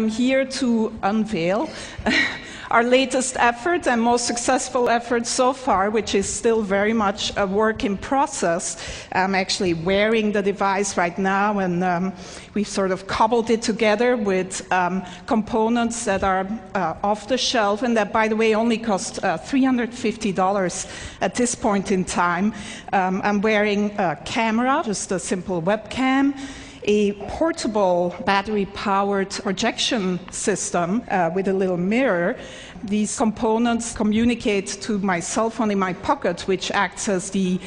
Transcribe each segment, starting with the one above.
I'm here to unveil our latest effort and most successful effort so far, which is still very much a work in process. I'm actually wearing the device right now, and we've sort of cobbled it together with components that are off the shelf, and that, by the way, only cost $350 at this point in time. I'm wearing a camera, just a simple webcam, a portable battery-powered projection system with a little mirror. These components communicate to my cell phone in my pocket, which acts as the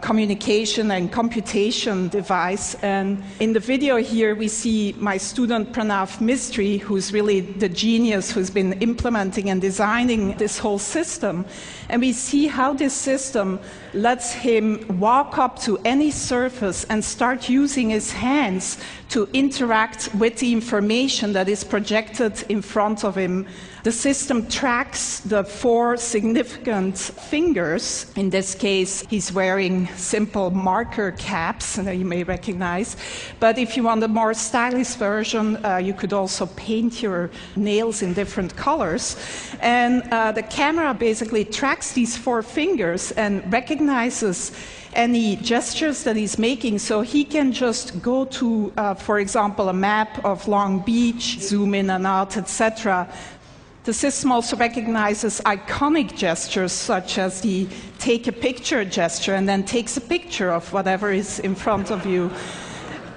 communication and computation device. And in the video here, we see my student Pranav Mistry, who's really the genius who's been implementing and designing this whole system. And we see how this system lets him walk up to any surface and start using his hands to interact with the information that is projected in front of him. The system tracks the 4 significant fingers. In this case, he's wearing simple marker caps that you may recognize. But if you want a more stylish version, you could also paint your nails in different colors. And the camera basically tracks these 4 fingers and recognizes any gestures that he's making, so he can just go to, for example, a map of Long Beach, zoom in and out, etc. The system also recognizes iconic gestures, such as the take a picture gesture, and then takes a picture of whatever is in front of you.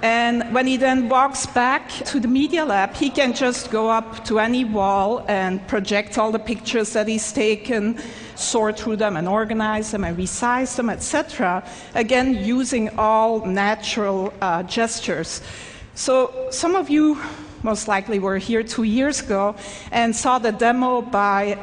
And when he then walks back to the Media Lab, he can just go up to any wall and project all the pictures that he's taken, sort through them and organize them and resize them, etc. Again, using all natural gestures. So some of you most likely were here 2 years ago and saw the demo by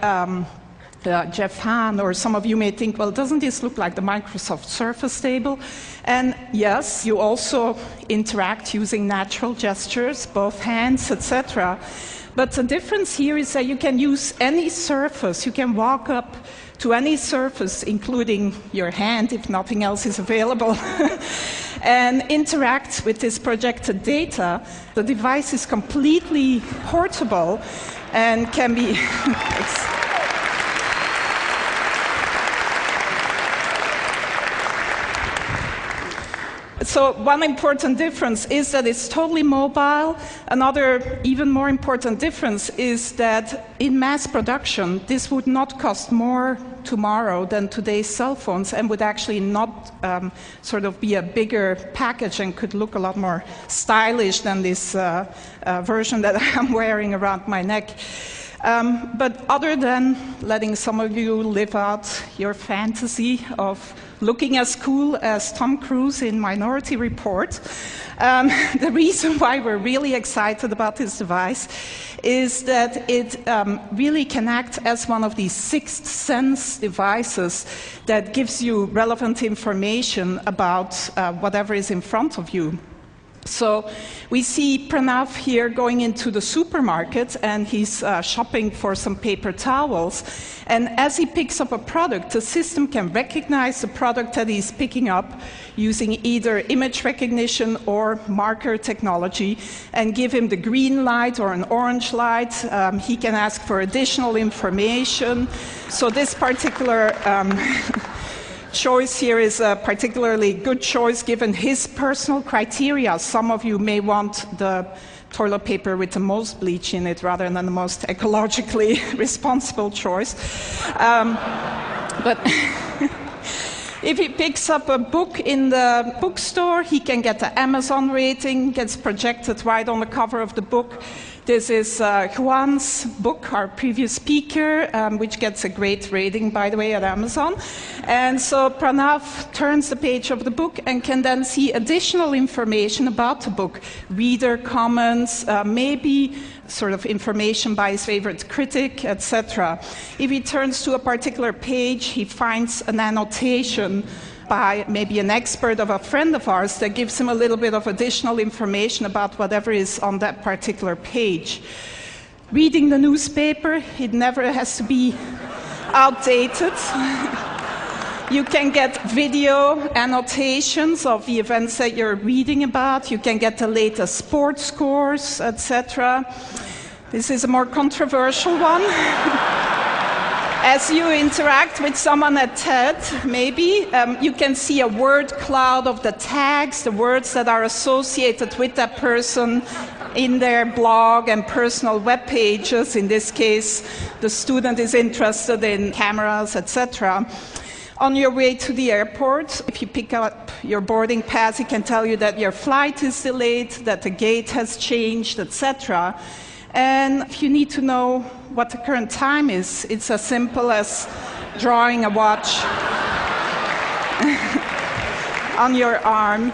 Jeff Hahn, or some of you may think, well, doesn't this look like the Microsoft Surface table? And yes, you also interact using natural gestures, both hands, etc. But the difference here is that you can use any surface. You can walk up to any surface, including your hand, if nothing else is available, and interact with this projected data. The device is completely portable and can be... So one important difference is that it's totally mobile. Another even more important difference is that in mass production, this would not cost more tomorrow than today's cell phones, and would actually not sort of be a bigger package and could look a lot more stylish than this version that I'm wearing around my neck. But other than letting some of you live out your fantasy of looking as cool as Tom Cruise in Minority Report, the reason why we're really excited about this device is that it really can act as one of these sixth sense devices that gives you relevant information about whatever is in front of you. So we see Pranav here going into the supermarket, and he's shopping for some paper towels. And as he picks up a product, the system can recognize the product that he's picking up using either image recognition or marker technology and give him the green light or an orange light. He can ask for additional information. So this particular choice here is a particularly good choice given his personal criteria. Some of you may want the toilet paper with the most bleach in it rather than the most ecologically responsible choice. But if he picks up a book in the bookstore, he can get the Amazon rating, gets projected right on the cover of the book. This is Juan's book, our previous speaker, which gets a great rating, by the way, at Amazon. And so Pranav turns the page of the book and can then see additional information about the book, reader comments, maybe sort of information by his favorite critic, etc. If he turns to a particular page, he finds an annotation by maybe an expert of a friend of ours that gives him a little bit of additional information about whatever is on that particular page. Reading the newspaper, it never has to be outdated. You can get video annotations of the events that you're reading about. You can get the latest sports scores, etc. This is a more controversial one. As you interact with someone at TED, maybe, you can see a word cloud of the tags, the words that are associated with that person in their blog and personal web pages. In this case, the student is interested in cameras, etc. On your way to the airport, if you pick up your boarding pass, it can tell you that your flight is delayed, that the gate has changed, etc. And if you need to know what the current time is, it's as simple as drawing a watch on your arm.